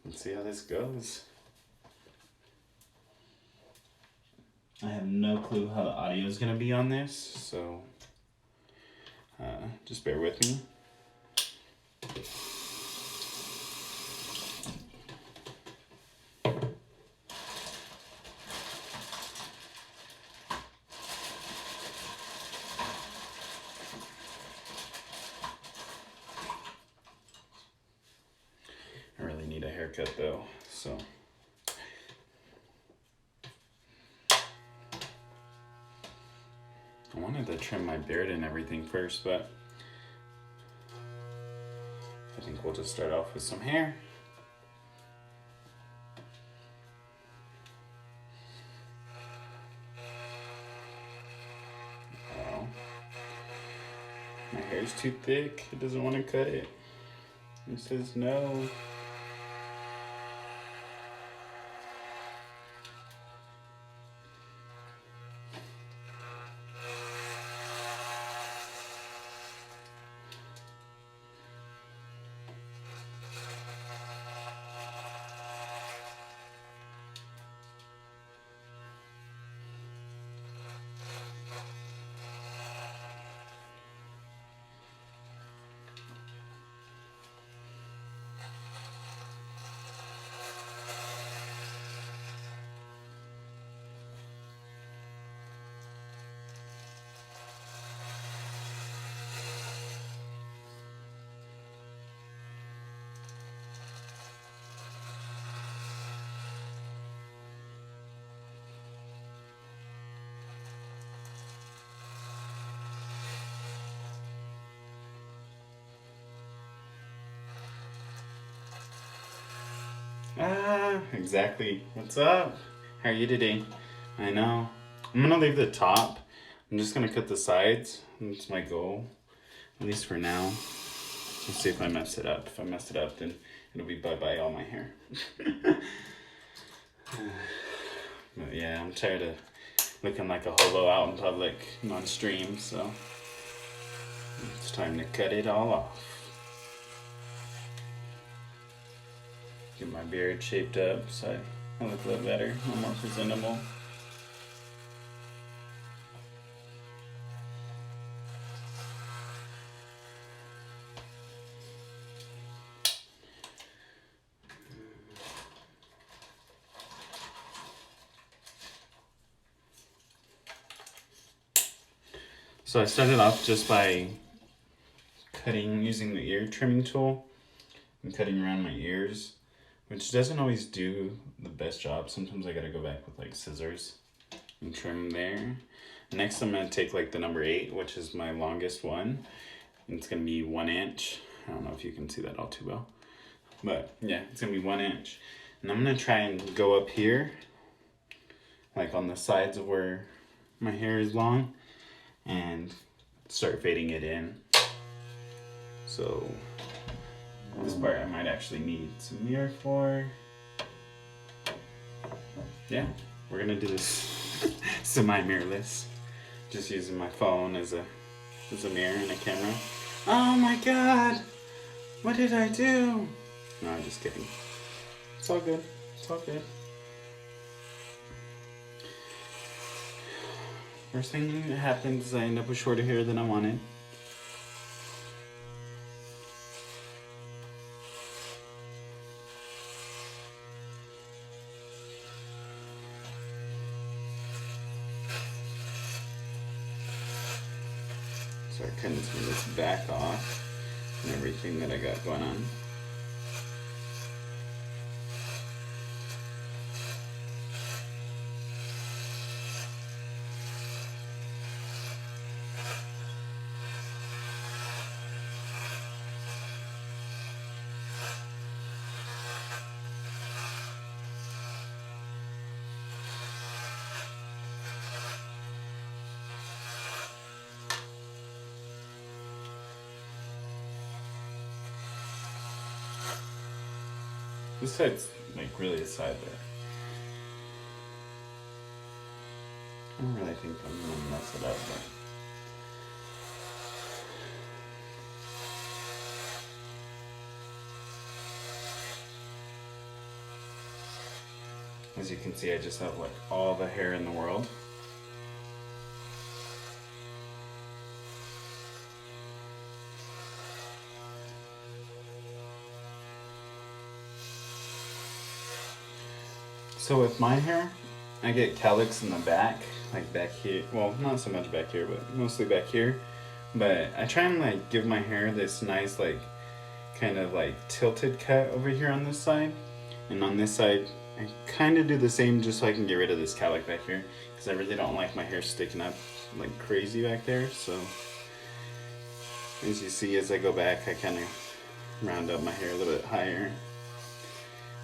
let's see how this goes. I have no clue how the audio is gonna be on this, so just bear with me. I really need a haircut though, so. I wanted to trim my beard and everything first, but I think we'll just start off with some hair. Oh, my hair's too thick. It doesn't want to cut it. It says no. Exactly. What's up? How are you today? I know. I'm gonna leave the top. I'm just gonna cut the sides. That's my goal. At least for now. Let's see if I mess it up. If I mess it up, then it'll be bye-bye all my hair. But yeah, I'm tired of looking like a hobo out in public on stream, so it's time to cut it all off. Get my beard shaped up so I look a little better, a little more presentable. So I started off just by cutting using the ear trimming tool and cutting around my ears, which doesn't always do the best job. Sometimes I gotta go back with like scissors and trim there. Next I'm gonna take like the number 8, which is my longest one. And it's gonna be 1 inch. I don't know if you can see that all too well. But yeah, it's gonna be 1 inch. And I'm gonna try and go up here, like on the sides of where my hair is long, and start fading it in. So this part I might actually need some mirror for. Yeah, we're gonna do this semi-mirrorless. Just using my phone as a mirror and a camera. Oh my god! What did I do? No, I'm just kidding. It's all good. It's all good. First thing that happens is I end up with shorter hair than I wanted. Start cutting some of this back off and everything that I got going on. This side's like really a side there. I don't really think I'm gonna mess it up, but As you can see, I just have like all the hair in the world. So with my hair, I get calyx in the back, like back here. Well, not so much back here, but mostly back here. But I try and like give my hair this nice like kind of like tilted cut over here on this side. And on this side, I kind of do the same just so I can get rid of this calyx back here. Because I really don't like my hair sticking up like crazy back there. So as you see, as I go back, I kind of round up my hair a little bit higher.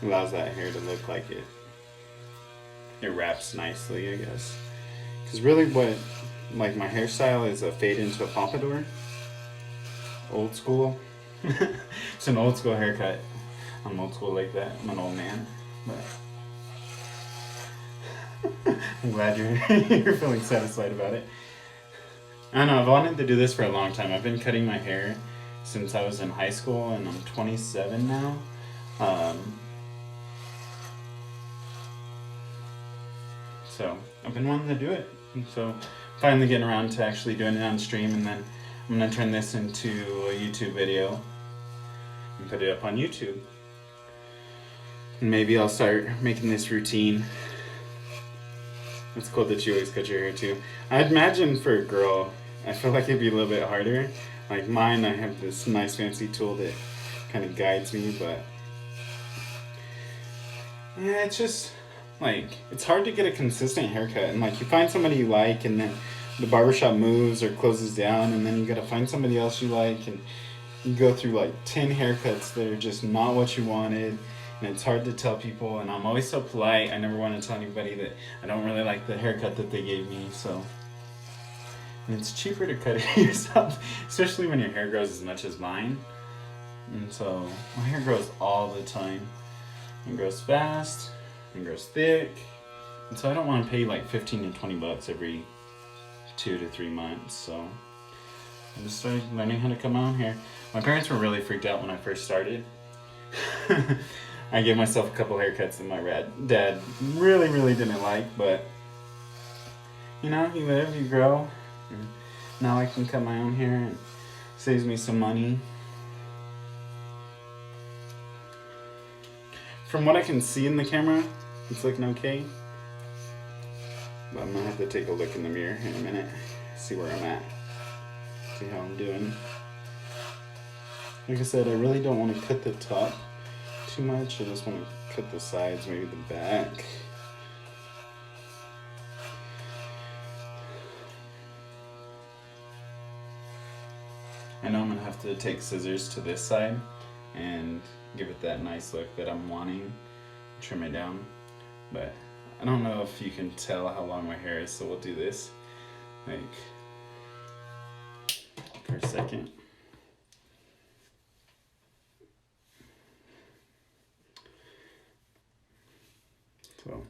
It allows that hair to look like it wraps nicely, I guess. Because really what, like my hairstyle is a fade into a pompadour. Old school. It's an old school haircut. I'm old school like that. I'm an old man. But I'm glad you're feeling satisfied about it. I don't know, I've wanted to do this for a long time. I've been cutting my hair since I was in high school, and I'm 27 now. So I've been wanting to do it. And so finally getting around to actually doing it on stream, and then I'm gonna turn this into a YouTube video and put it up on YouTube. And maybe I'll start making this routine. It's cool that you always cut your hair too. I'd imagine for a girl, I feel like it'd be a little bit harder. Like mine, I have this nice fancy tool that kind of guides me, but yeah, it's just like, it's hard to get a consistent haircut. And like you find somebody you like, and then the barbershop moves or closes down, and then you gotta find somebody else you like, and you go through like 10 haircuts that are just not what you wanted. And it's hard to tell people, and I'm always so polite. I never want to tell anybody that I don't really like the haircut that they gave me. So, and it's cheaper to cut it yourself, especially when your hair grows as much as mine. And so my hair grows all the time. It grows fast, it grows thick, and so I don't want to pay like 15 to 20 bucks every 2 to 3 months. So I just started learning how to cut my own hair. My parents were really freaked out when I first started. I gave myself a couple haircuts that my dad really didn't like, but you know, you live, you grow. And now I can cut my own hair, and it saves me some money. From what I can see in the camera, it's looking okay. But I'm gonna have to take a look in the mirror in a minute, see where I'm at, see how I'm doing. Like I said, I really don't want to cut the top too much. I just want to cut the sides, maybe the back. I know I'm gonna have to take scissors to this side and give it that nice look that I'm wanting, trim it down. But I don't know if you can tell how long my hair is, so we'll do this like for a second. So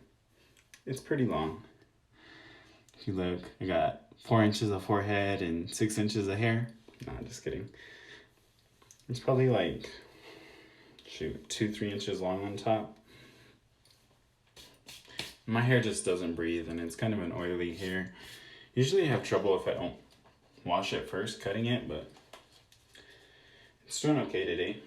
it's pretty long. If you look, I got 4 inches of forehead and 6 inches of hair. Nah, just kidding. It's probably like, shoot, 2-3 inches long on top. My hair just doesn't breathe, and it's kind of an oily hair. Usually I have trouble if I don't wash it first, cutting it, but it's doing okay today.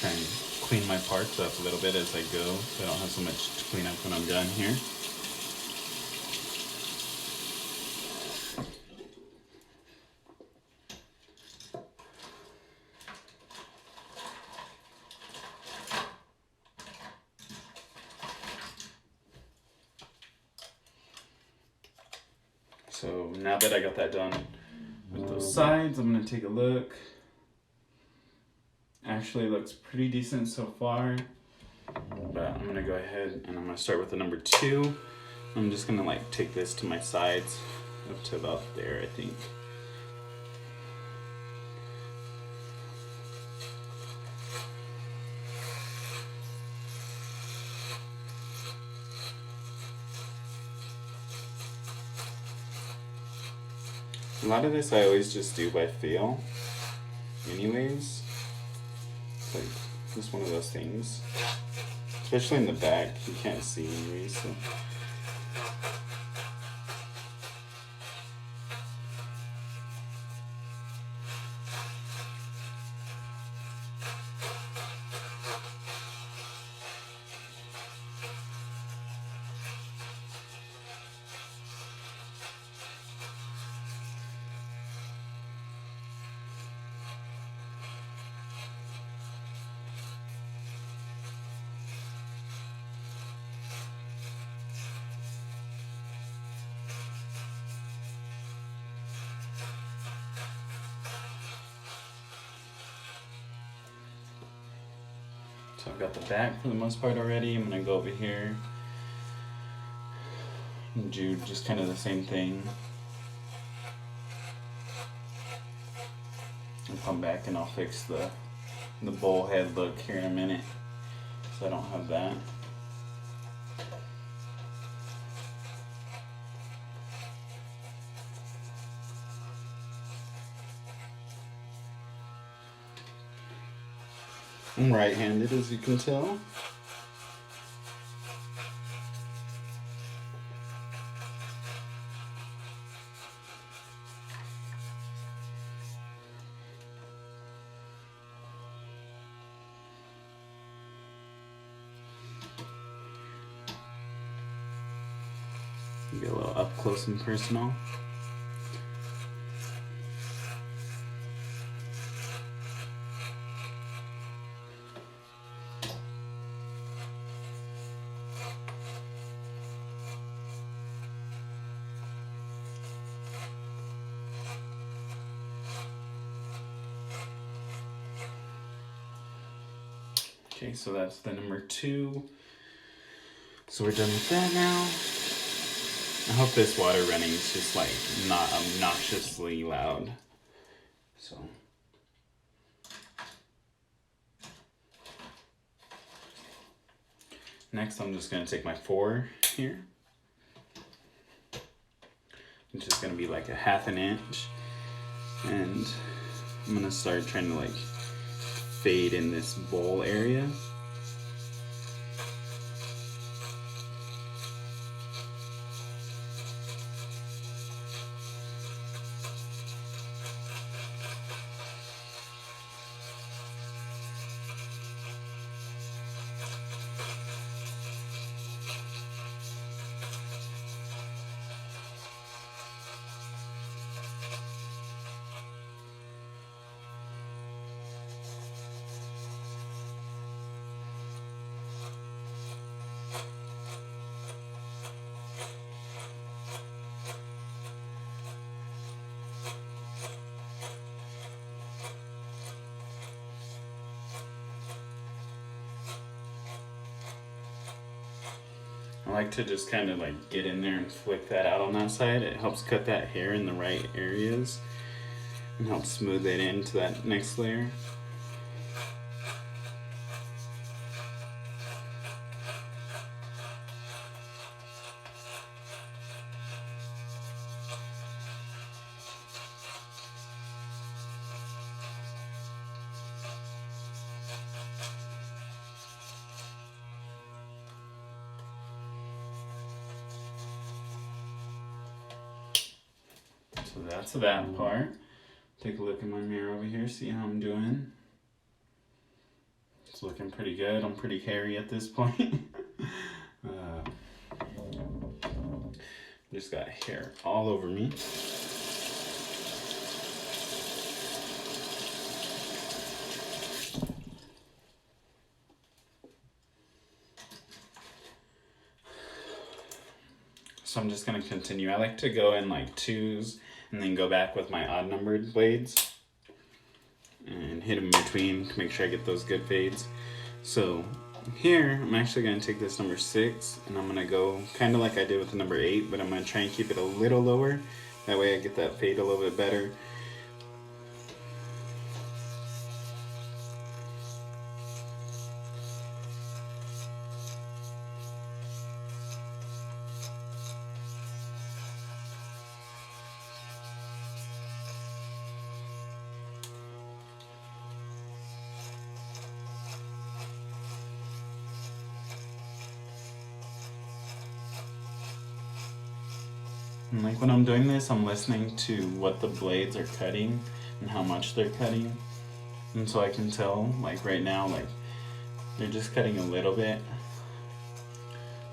Try and clean my parts up a little bit as I go, so I don't have so much to clean up when I'm done here. So now that I got that done with those sides, I'm gonna take a look. Actually, it looks pretty decent so far, but I'm gonna go ahead and I'm gonna start with the number 2. I'm just gonna like take this to my sides up to about there, I think. A lot of this I always just do by feel anyways. It's like Just one of those things. Especially in the back, you can't see me, so. So I've got the back for the most part already. I'm gonna go over here and do just kind of the same thing. I'll come back and I'll fix the bowl head look here in a minute, so I don't have that. I'm right-handed, as you can tell. Get a little up close and personal. Okay, so that's the number 2. So we're done with that now. I hope this water running is just like not obnoxiously loud. So. Next, I'm just gonna take my 4 here. It's just gonna be like a 1/2 inch. And I'm gonna start trying to like fade in this bowl area. I like to just kind of like get in there and flick that out on that side. It helps cut that hair in the right areas and helps smooth it into that next layer. So that's that part. Take a look in my mirror over here, see how I'm doing. It's looking pretty good. I'm pretty hairy at this point. Just got hair all over me. So I'm just gonna continue. I like to go in like 2s and then go back with my odd numbered blades and hit them in between to make sure I get those good fades. So here, I'm actually gonna take this number 6 and I'm gonna go kind of like I did with the number 8, but I'm gonna try and keep it a little lower. That way I get that fade a little bit better. And like when I'm doing this, I'm listening to what the blades are cutting and how much they're cutting. And so I can tell, like right now, like they're just cutting a little bit.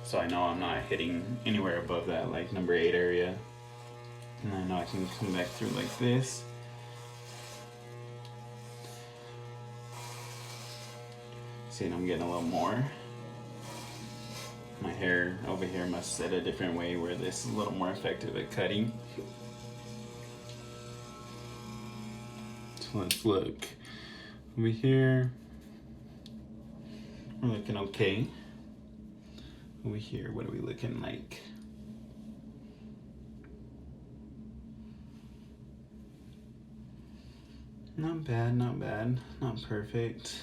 So I know I'm not hitting anywhere above that like number 8 area. And I know I can come back through like this. See, and I'm getting a little more. My hair over here must set a different way where this is a little more effective at cutting. So let's look over here. We're looking okay. Over here, what are we looking like? Not bad, not bad, not perfect.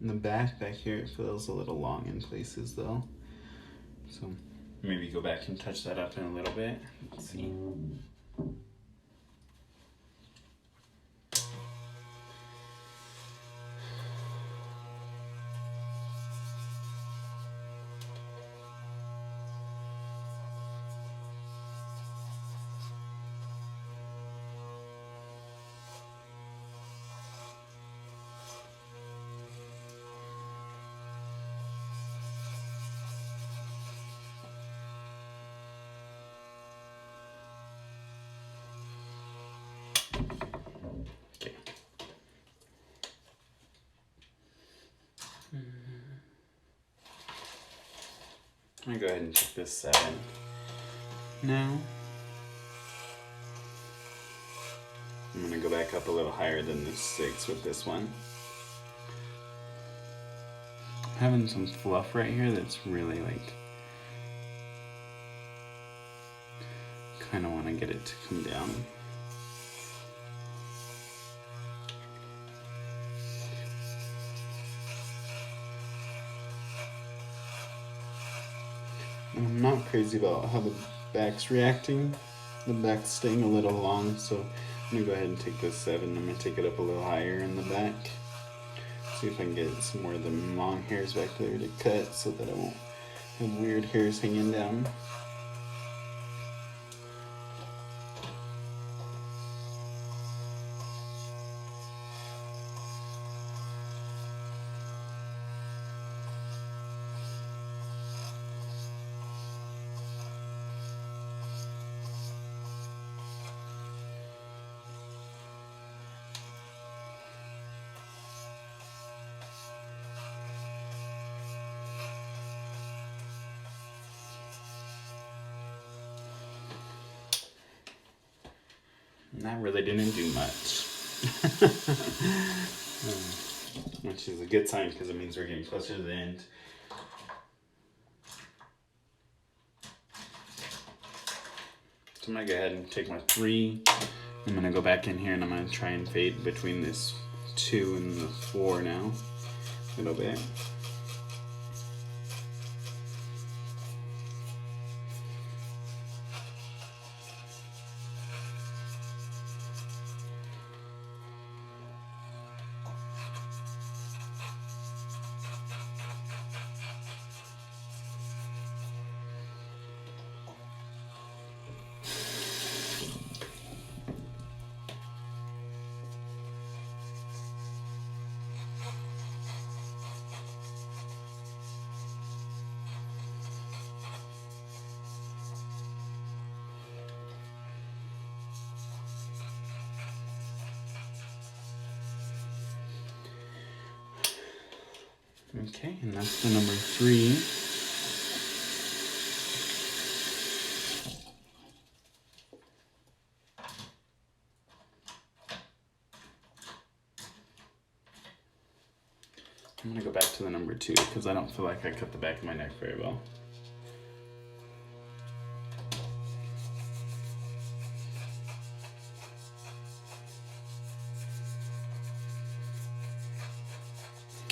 In the back here, it feels a little long in places though. So maybe go back and touch that up in a little bit. Let's see. Okay. I'm gonna go ahead and take this 7 now. I'm gonna go back up a little higher than the 6 with this one. I'm having some fluff right here that's really like, kind of want to get it to come down. I'm not crazy about how the back's reacting. The back's staying a little long, so I'm gonna go ahead and take this 7. I'm gonna take it up a little higher in the back. See if I can get some more of the long hairs back there to cut so that I won't have weird hairs hanging down. And that really didn't do much. Which is a good sign because it means we're getting closer to the end. So I'm gonna go ahead and take my 3. I'm gonna go back in here and I'm gonna try and fade between this 2 and the 4 now. A little bit. Okay, and that's the number 3. I'm gonna go back to the number 2 because I don't feel like I cut the back of my neck very well.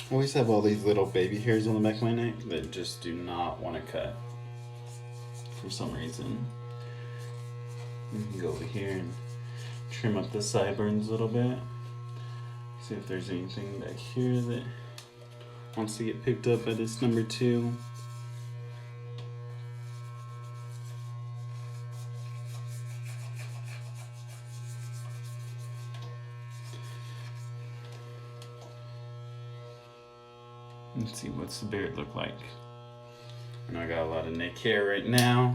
I always have all these little baby hairs on the back of my neck that just do not want to cut for some reason. You can go over here and trim up the sideburns a little bit. See if there's anything back here that wants to get picked up by this number 2. Let's see, what's the beard look like? I know I got a lot of neck hair right now.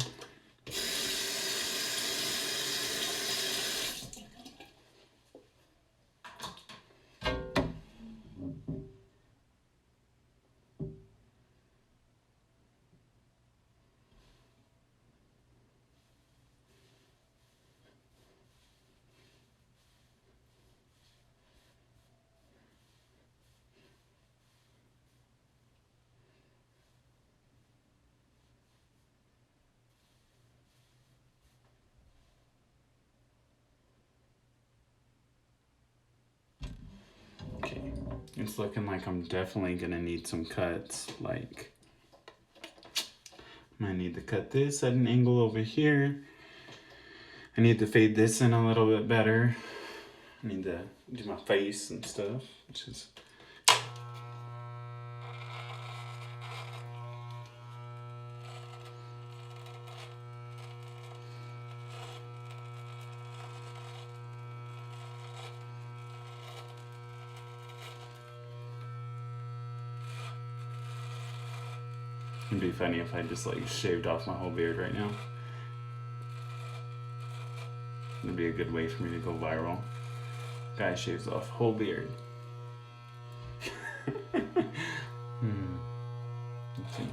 Okay, it's looking like I'm definitely gonna need some cuts. Like, I need to cut this at an angle over here. I need to fade this in a little bit better. I need to do my face and stuff, which is... It'd be funny if I just like shaved off my whole beard right now. It'd be a good way for me to go viral. Guy shaves off whole beard. Let's see.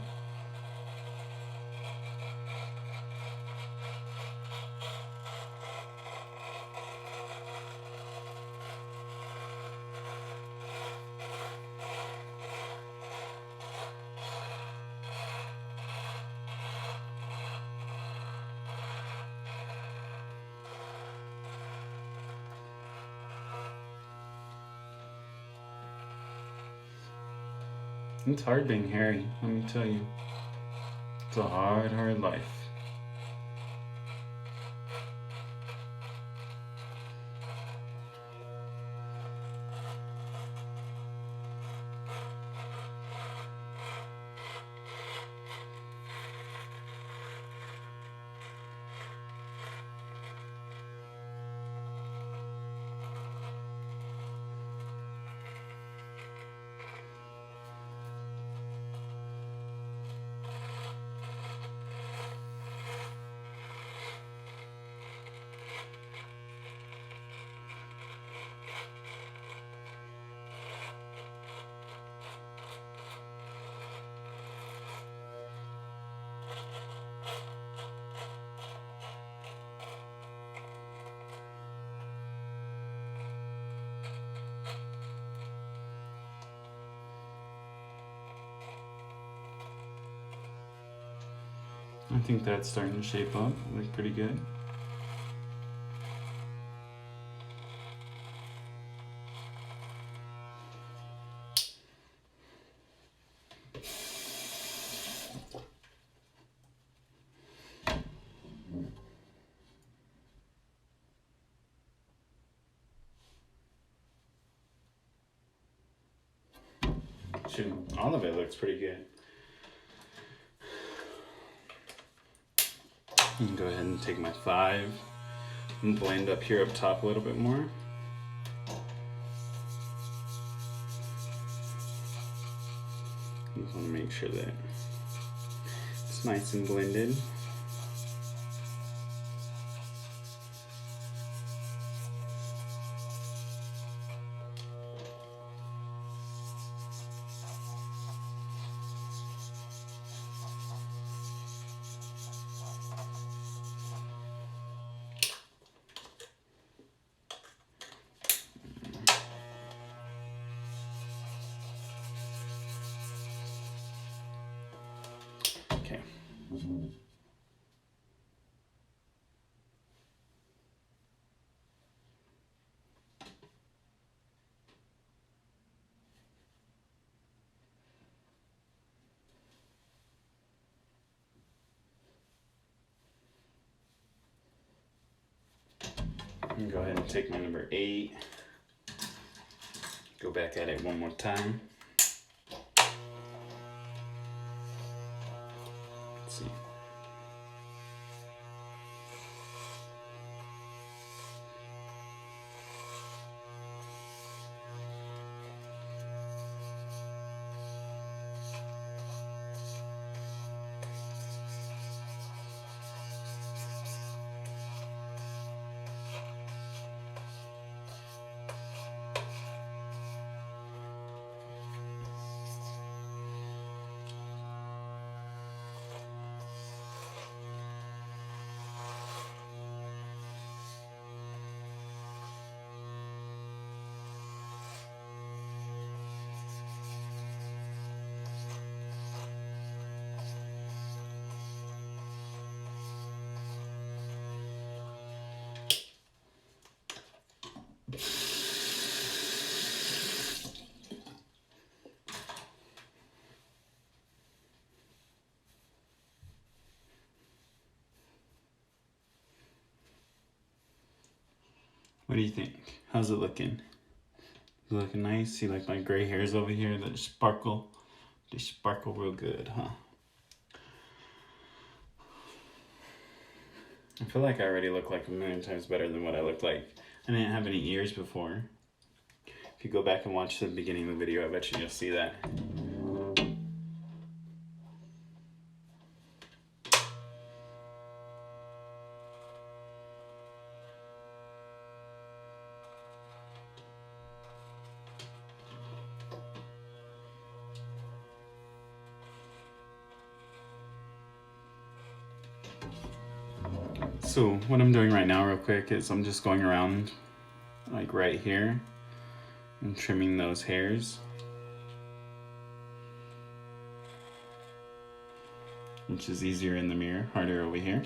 It's hard being hairy, let me tell you. It's a hard, hard life. I think that's starting to shape up, look pretty good. Shoot, all of it looks pretty good. I'm gonna go ahead and take my 5 and blend up here up top a little bit more. Just want to make sure that it's nice and blended. Okay. I'm gonna go ahead and take my number 8. Go back at it one more time. Let's see. What do you think? How's it looking? Looking nice? See like my gray hairs over here that sparkle? They sparkle real good, huh? I feel like I already look like a million times better than what I looked like. I didn't have any ears before. If you go back and watch the beginning of the video, I bet you'll see that. So what I'm doing right now real quick is I'm just going around like right here and trimming those hairs. Which is easier in the mirror, harder over here.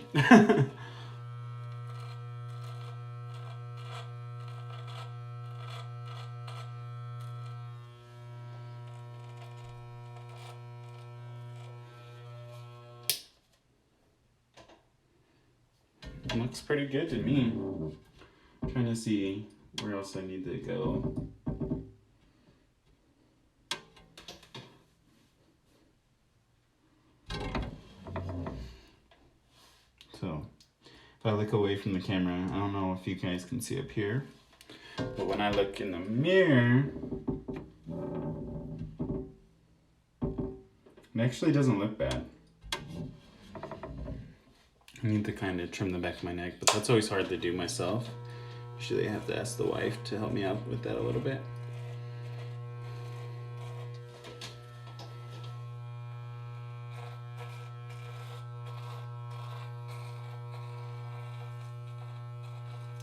Looks pretty good to me. I'm trying to see where else I need to go. So, if I look away from the camera, I don't know if you guys can see up here, but when I look in the mirror, it actually doesn't look bad. I need to kind of trim the back of my neck, but that's always hard to do myself. Usually I have to ask the wife to help me out with that a little bit.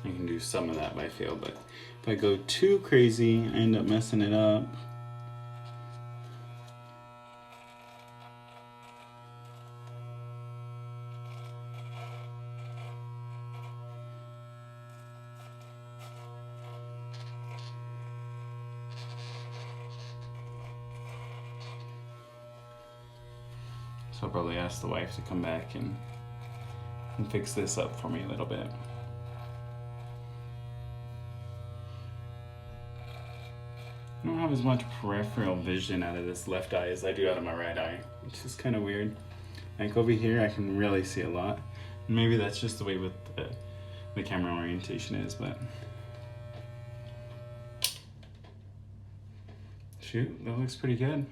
I can do some of that by feel, but if I go too crazy, I end up messing it up. So I'll probably ask the wife to come back and fix this up for me a little bit. I don't have as much peripheral vision out of this left eye as I do out of my right eye, which is kind of weird. Like over here, I can really see a lot. And maybe that's just the way with the camera orientation is, but shoot, that looks pretty good.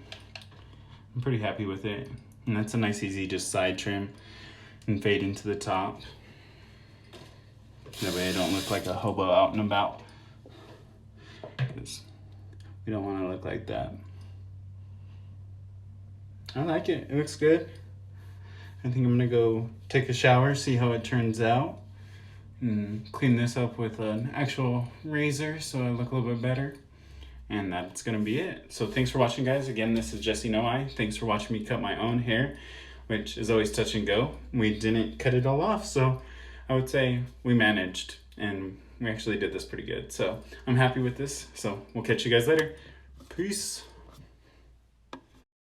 I'm pretty happy with it. And that's a nice, easy, just side trim and fade into the top. That way I don't look like a hobo out and about, because we don't want to look like that. I like it. It looks good. I think I'm gonna go take a shower, see how it turns out, and clean this up with an actual razor so I look a little bit better. And that's gonna be it. So thanks for watching, guys. Again, this is Jesse No Eye. Thanks for watching me cut my own hair, which is always touch and go. We didn't cut it all off, so I would say we managed, and we actually did this pretty good. So I'm happy with this. So we'll catch you guys later. Peace.